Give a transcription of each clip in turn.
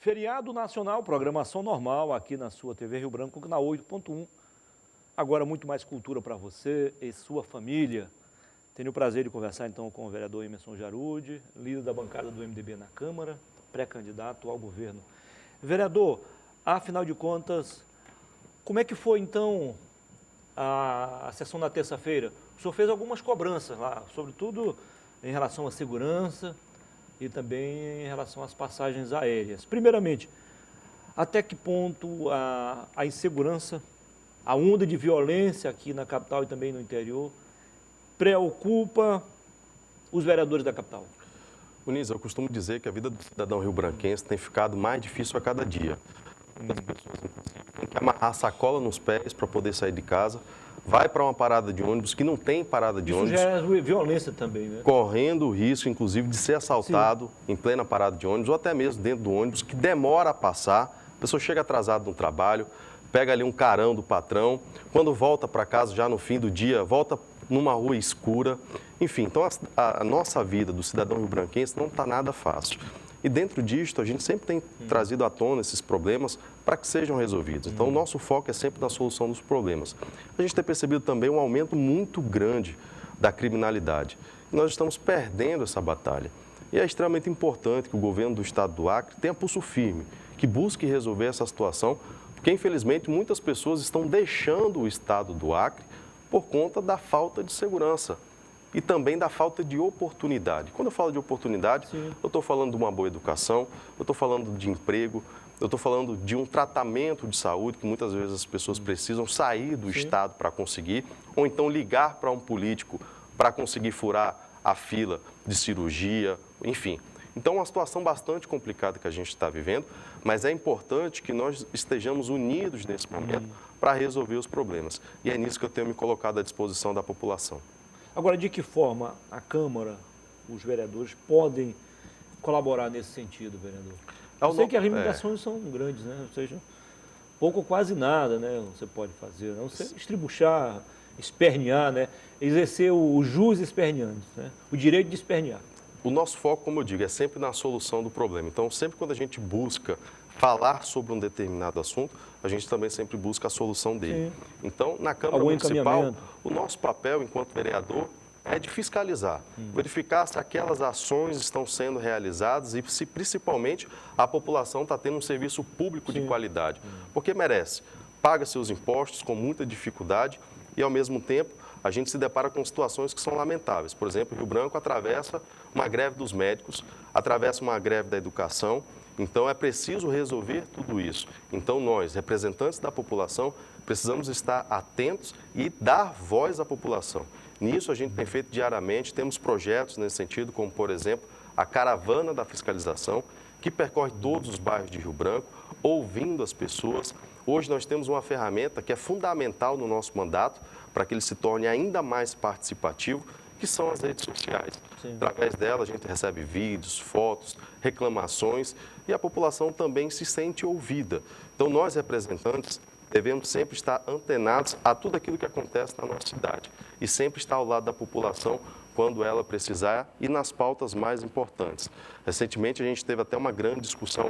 Feriado nacional, programação normal aqui na sua TV Rio Branco, na 8.1. Agora muito mais cultura para você e sua família. Tenho o prazer de conversar então com o vereador Emerson Jarudi, líder da bancada do MDB na Câmara, pré-candidato ao governo. Vereador, afinal de contas, como é que foi então a sessão da terça-feira? O senhor fez algumas cobranças lá, sobretudo em relação à segurança e também em relação às passagens aéreas. Primeiramente, até que ponto a insegurança, a onda de violência aqui na capital e também no interior preocupa os vereadores da capital? Muniz, eu costumo dizer que a vida do cidadão rio-branquense tem ficado mais difícil a cada dia. As pessoas, inclusive, têm que amarrar a sacola nos pés para poder sair de casa, vai para uma parada de ônibus que não tem parada de ônibus. Isso gera violência também, né? Correndo o risco, inclusive, de ser assaltado em plena parada de ônibus ou até mesmo dentro do ônibus, que demora a passar. A pessoa chega atrasada no trabalho, pega ali um carão do patrão, quando volta para casa já no fim do dia, volta numa rua escura. Enfim, então a nossa vida do cidadão rio-branquense não está nada fácil. E dentro disto, a gente sempre tem trazido à tona esses problemas para que sejam resolvidos. Então, o nosso foco é sempre na solução dos problemas. A gente tem percebido também um aumento muito grande da criminalidade. E nós estamos perdendo essa batalha. E é extremamente importante que o governo do estado do Acre tenha pulso firme, que busque resolver essa situação, porque, infelizmente, muitas pessoas estão deixando o estado do Acre por conta da falta de segurança e também da falta de oportunidade. Quando eu falo de oportunidade, eu estou falando de uma boa educação, eu estou falando de emprego, eu estou falando de um tratamento de saúde, que muitas vezes as pessoas precisam sair do estado para conseguir, ou então ligar para um político para conseguir furar a fila de cirurgia, enfim. Então, é uma situação bastante complicada que a gente está vivendo, mas é importante que nós estejamos unidos nesse momento para resolver os problemas. E é nisso que eu tenho me colocado à disposição da população. Agora, de que forma a Câmara, os vereadores, podem colaborar nesse sentido, vereador? Eu sei que as reivindicações são grandes, né? Ou seja, pouco ou quase nada, né? Você pode fazer, não sei, estribuchar, espernear, né? Exercer o jus esperneante, né? O direito de espernear. O nosso foco, como eu digo, é sempre na solução do problema. Então, sempre quando a gente busca falar sobre um determinado assunto, a gente também sempre busca a solução dele. Então, na Câmara Municipal, o nosso papel enquanto vereador é de fiscalizar, verificar se aquelas ações estão sendo realizadas e se principalmente a população está tendo um serviço público de qualidade, porque merece. Paga seus impostos com muita dificuldade e, ao mesmo tempo, a gente se depara com situações que são lamentáveis. Por exemplo, Rio Branco atravessa uma greve dos médicos, atravessa uma greve da educação. Então, é preciso resolver tudo isso. Então, nós, representantes da população, precisamos estar atentos e dar voz à população. Nisso, a gente tem feito diariamente, temos projetos nesse sentido, como, por exemplo, a Caravana da Fiscalização, que percorre todos os bairros de Rio Branco, ouvindo as pessoas. Hoje, nós temos uma ferramenta que é fundamental no nosso mandato, para que ele se torne ainda mais participativo, que são as redes sociais. Através dela, a gente recebe vídeos, fotos, reclamações e a população também se sente ouvida. Então, nós, representantes, devemos sempre estar antenados a tudo aquilo que acontece na nossa cidade e sempre estar ao lado da população quando ela precisar e nas pautas mais importantes. Recentemente, a gente teve até uma grande discussão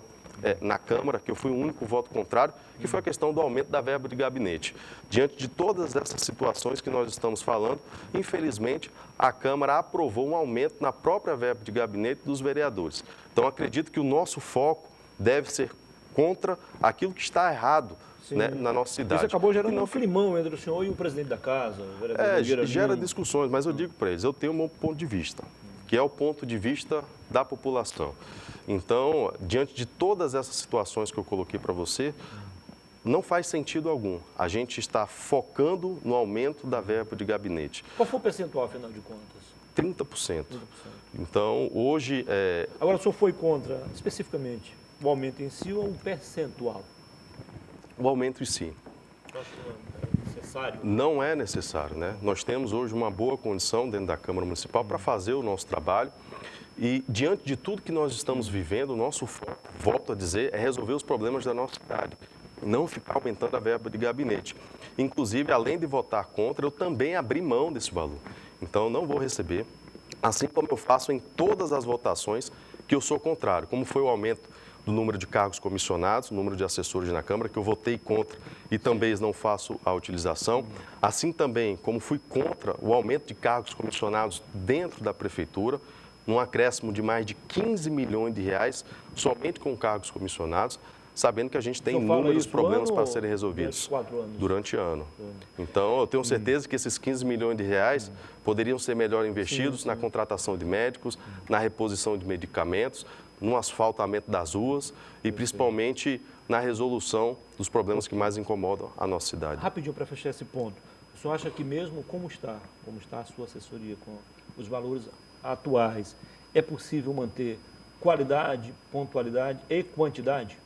na Câmara, que eu fui o único voto contrário, que foi a questão do aumento da verba de gabinete. Diante de todas essas situações que nós estamos falando, infelizmente, a Câmara aprovou um aumento na própria verba de gabinete dos vereadores. Então, acredito que o nosso foco deve ser contra aquilo que está errado, né, na nossa cidade. Isso acabou gerando um climão entre o senhor e o presidente da casa, o vereador gera discussões, mas eu digo para eles, eu tenho o meu ponto de vista, que é o ponto de vista da população. Então, diante de todas essas situações que eu coloquei para você, não faz sentido algum. A gente está focando no aumento da verba de gabinete. Qual foi o percentual, afinal de contas? 30%. Então, hoje... Agora, o senhor foi contra, especificamente, o aumento em si ou o percentual? O aumento em si. É necessário? Não é necessário, né? Nós temos hoje uma boa condição dentro da Câmara Municipal para fazer o nosso trabalho. E, diante de tudo que nós estamos vivendo, o nosso foco, volto a dizer, é resolver os problemas da nossa cidade. Não ficar aumentando a verba de gabinete. Inclusive, além de votar contra, eu também abri mão desse valor. Então, eu não vou receber, assim como eu faço em todas as votações que eu sou contrário, como foi o aumento do número de cargos comissionados, número de assessores na Câmara, que eu votei contra e também não faço a utilização. Assim também, como fui contra o aumento de cargos comissionados dentro da Prefeitura, num acréscimo de mais de 15 milhões de reais, somente com cargos comissionados, sabendo que a gente tem inúmeros problemas para serem resolvidos durante ano. Então, eu tenho certeza que esses 15 milhões de reais poderiam ser melhor investidos na contratação de médicos, na reposição de medicamentos, no asfaltamento das ruas e principalmente na resolução dos problemas que mais incomodam a nossa cidade. Rapidinho para fechar esse ponto, o senhor acha que mesmo como está a sua assessoria com os valores atuais, é possível manter qualidade, pontualidade e quantidade?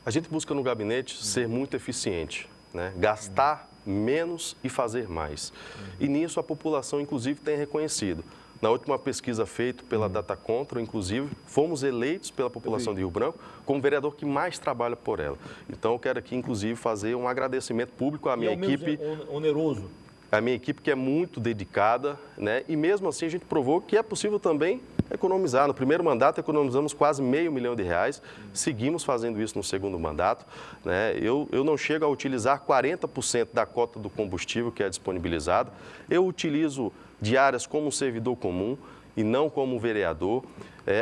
A gente busca no gabinete ser muito eficiente, né? Gastar menos e fazer mais. E nisso a população, inclusive, tem reconhecido. Na última pesquisa feita pela Data Control, inclusive, fomos eleitos pela população de Rio Branco como vereador que mais trabalha por ela. Então, eu quero aqui, inclusive, fazer um agradecimento público à minha equipe. Oneroso. A minha equipe que é muito dedicada, né? E mesmo assim a gente provou que é possível também economizar. No primeiro mandato economizamos quase R$500 mil, seguimos fazendo isso no segundo mandato, né? Eu não chego a utilizar 40% da cota do combustível que é disponibilizado, eu utilizo diárias como um servidor comum e não como um vereador.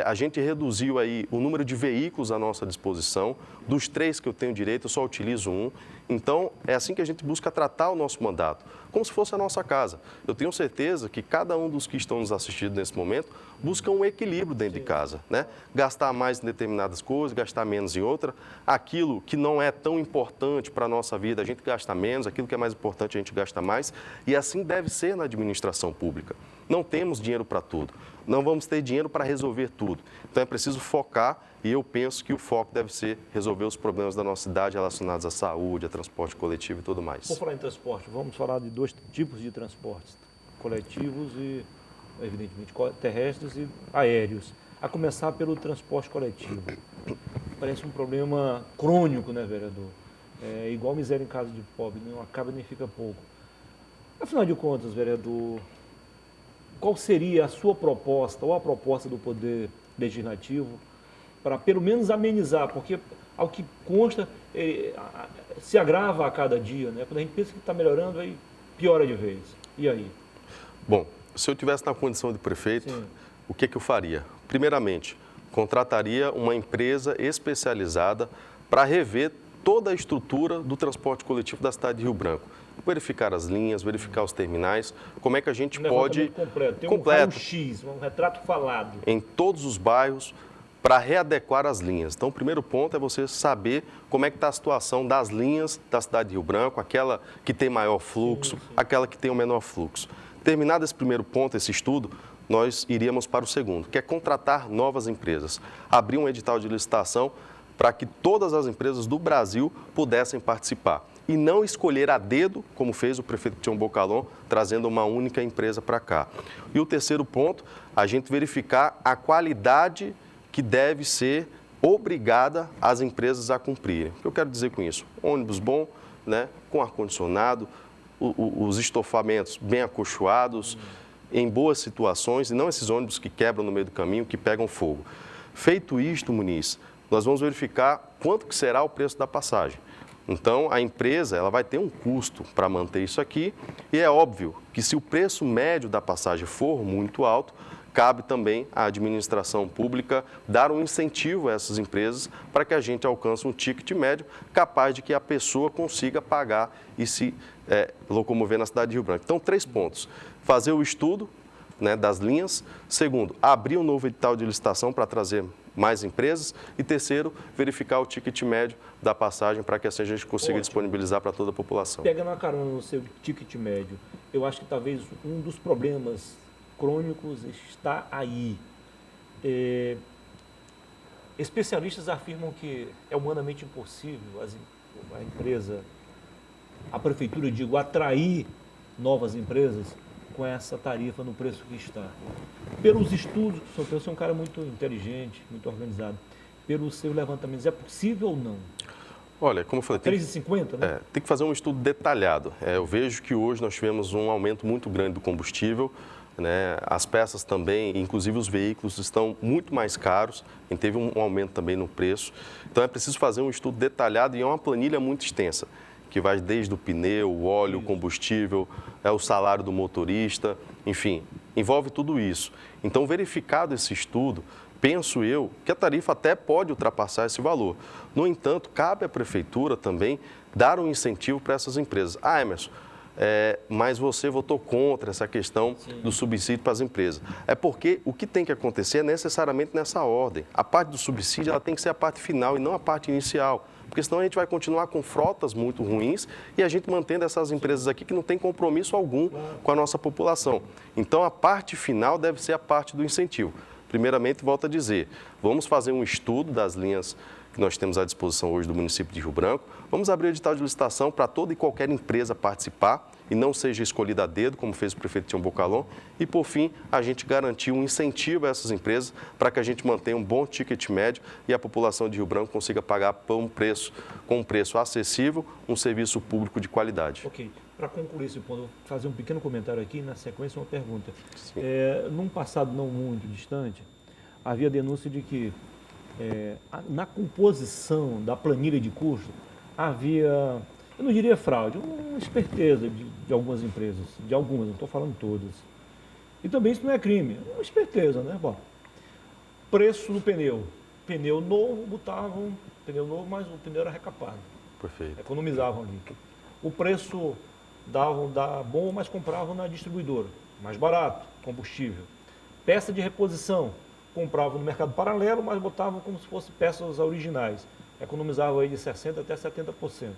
A gente reduziu aí o número de veículos à nossa disposição, dos 3 que eu tenho direito, eu só utilizo 1. Então, é assim que a gente busca tratar o nosso mandato, como se fosse a nossa casa. Eu tenho certeza que cada um dos que estão nos assistindo nesse momento busca um equilíbrio dentro de casa, né? Gastar mais em determinadas coisas, gastar menos em outra. Aquilo que não é tão importante para a nossa vida, a gente gasta menos, aquilo que é mais importante, a gente gasta mais. E assim deve ser na administração pública. Não temos dinheiro para tudo, não vamos ter dinheiro para resolver tudo. Então é preciso focar e eu penso que o foco deve ser resolver os problemas da nossa cidade relacionados à saúde, a transporte coletivo e tudo mais. Por falar em transporte, vamos falar de 2 tipos de transportes, coletivos e, evidentemente, terrestres e aéreos. A começar pelo transporte coletivo. Parece um problema crônico, né, vereador? É igual miséria em casa de pobre, não acaba nem fica pouco. Afinal de contas, vereador, qual seria a sua proposta ou a proposta do Poder Legislativo para pelo menos amenizar, porque ao que consta se agrava a cada dia, né? Quando a gente pensa que está melhorando, aí piora de vez. E aí? Bom, se eu tivesse na condição de prefeito, o que eu faria? Primeiramente, contrataria uma empresa especializada para rever toda a estrutura do transporte coletivo da cidade de Rio Branco. Verificar as linhas, verificar os terminais, como é que a gente pode... completo. Tem um raio-x, um retrato falado. Em todos os bairros, para readequar as linhas. Então, o primeiro ponto é você saber como é que está a situação das linhas da cidade de Rio Branco, aquela que tem maior fluxo, aquela que tem o menor fluxo. Terminado esse primeiro ponto, esse estudo, nós iríamos para o segundo, que é contratar novas empresas. Abrir um edital de licitação para que todas as empresas do Brasil pudessem participar. E não escolher a dedo, como fez o prefeito Tião Bocalon, trazendo uma única empresa para cá. E o terceiro ponto, a gente verificar a qualidade que deve ser obrigada as empresas a cumprirem. O que eu quero dizer com isso? Ônibus bom, né, com ar-condicionado, os estofamentos bem acolchoados, em boas situações, e não esses ônibus que quebram no meio do caminho, que pegam fogo. Feito isto, Muniz, nós vamos verificar quanto que será o preço da passagem. Então, a empresa ela vai ter um custo para manter isso aqui, e é óbvio que se o preço médio da passagem for muito alto, cabe também à administração pública dar um incentivo a essas empresas para que a gente alcance um ticket médio capaz de que a pessoa consiga pagar e se locomover na cidade de Rio Branco. Então, 3 pontos. Fazer o estudo, né, das linhas. Segundo, abrir um novo edital de licitação para trazer mais empresas. E terceiro, verificar o ticket médio da passagem para que assim a gente consiga disponibilizar para toda a população. Pegando a carona no seu ticket médio, eu acho que talvez um dos problemas crônicos está aí. Especialistas afirmam que é humanamente impossível a empresa, a prefeitura, digo, atrair novas empresas com essa tarifa no preço que está. Pelos estudos, você é um cara muito inteligente, muito organizado, pelos seus levantamentos, é possível ou não? Olha, como eu falei, 3,50, né? Tem que fazer um estudo detalhado. Eu vejo que hoje nós tivemos um aumento muito grande do combustível, né? As peças também, inclusive os veículos, estão muito mais caros, e teve um aumento também no preço. Então é preciso fazer um estudo detalhado e é uma planilha muito extensa, que vai desde o pneu, o óleo, o combustível, o salário do motorista, enfim, envolve tudo isso. Então, verificado esse estudo, penso eu que a tarifa até pode ultrapassar esse valor. No entanto, cabe à prefeitura também dar um incentivo para essas empresas. Ah, Emerson, mas você votou contra essa questão do subsídio para as empresas. É porque o que tem que acontecer é necessariamente nessa ordem. A parte do subsídio ela tem que ser a parte final e não a parte inicial. Porque senão a gente vai continuar com frotas muito ruins e a gente mantendo essas empresas aqui que não tem compromisso algum com a nossa população. Então, a parte final deve ser a parte do incentivo. Primeiramente, volto a dizer, vamos fazer um estudo das linhas que nós temos à disposição hoje do município de Rio Branco. Vamos abrir o edital de licitação para toda e qualquer empresa participar e não seja escolhida a dedo, como fez o prefeito Tião Bocalon. E, por fim, a gente garantir um incentivo a essas empresas para que a gente mantenha um bom ticket médio e a população de Rio Branco consiga pagar com um preço acessível, um serviço público de qualidade. Ok. Para concluir esse ponto, vou fazer um pequeno comentário aqui, na sequência uma pergunta. Num passado não muito distante, havia denúncia de que na composição da planilha de custo havia, eu não diria fraude, uma esperteza de algumas empresas, de algumas, não estou falando todas. E também isso não é crime, é uma esperteza, né? Bom, preço do pneu. Pneu novo, botavam pneu novo, mas o pneu era recapado. Perfeito. Economizavam ali. O preço davam bom, mas compravam na distribuidora, mais barato, combustível. Peça de reposição, compravam no mercado paralelo, mas botavam como se fossem peças originais. Economizavam aí de 60% até 70%.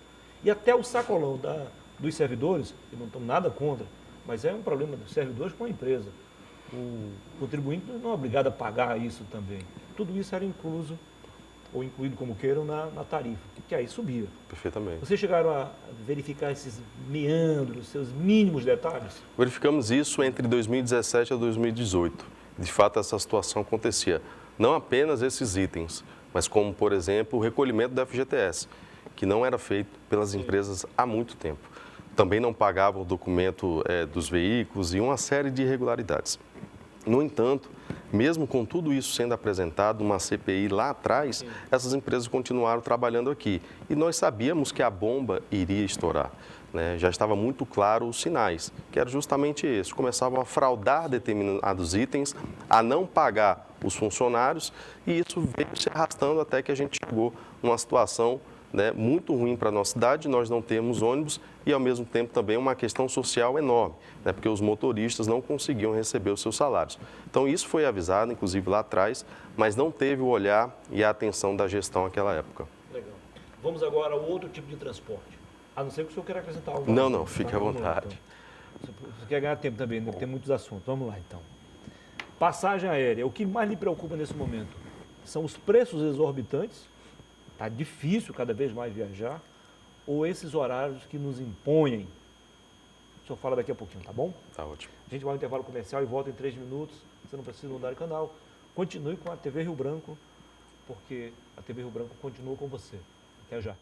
E até o sacolão dos servidores, que não estamos nada contra, mas é um problema dos servidores com a empresa. O contribuinte não é obrigado a pagar isso também. Tudo isso era incluso, ou incluído como queiram, na tarifa, que aí subia. Perfeitamente. Vocês chegaram a verificar esses meandros, seus mínimos detalhes? Verificamos isso entre 2017 a 2018. De fato, essa situação acontecia. Não apenas esses itens, mas como, por exemplo, o recolhimento do FGTS, que não era feito pelas empresas há muito tempo. Também não pagavam o documento dos veículos e uma série de irregularidades. No entanto, mesmo com tudo isso sendo apresentado numa CPI lá atrás, essas empresas continuaram trabalhando aqui. E nós sabíamos que a bomba iria estourar. Né? Já estava muito claro os sinais, que era justamente esse. Começavam a fraudar determinados itens, a não pagar os funcionários, e isso veio se arrastando até que a gente chegou numa situação, né, muito ruim para a nossa cidade. Nós não temos ônibus e, ao mesmo tempo, também uma questão social enorme, né, porque os motoristas não conseguiam receber os seus salários. Então, isso foi avisado, inclusive, lá atrás, mas não teve o olhar e a atenção da gestão naquela época. Legal. Vamos agora ao outro tipo de transporte. A não ser que o senhor queira acrescentar algo. Não, fique à vontade. Então. Você quer ganhar tempo também, deve ter muitos assuntos. Vamos lá, então. Passagem aérea. O que mais lhe preocupa nesse momento? São os preços exorbitantes? Está difícil cada vez mais viajar? Ou esses horários que nos impõem? O senhor fala daqui a pouquinho, tá bom? Tá ótimo. A gente vai ao intervalo comercial e volta em 3 minutos. Você não precisa mudar de canal. Continue com a TV Rio Branco, porque a TV Rio Branco continua com você. Até já.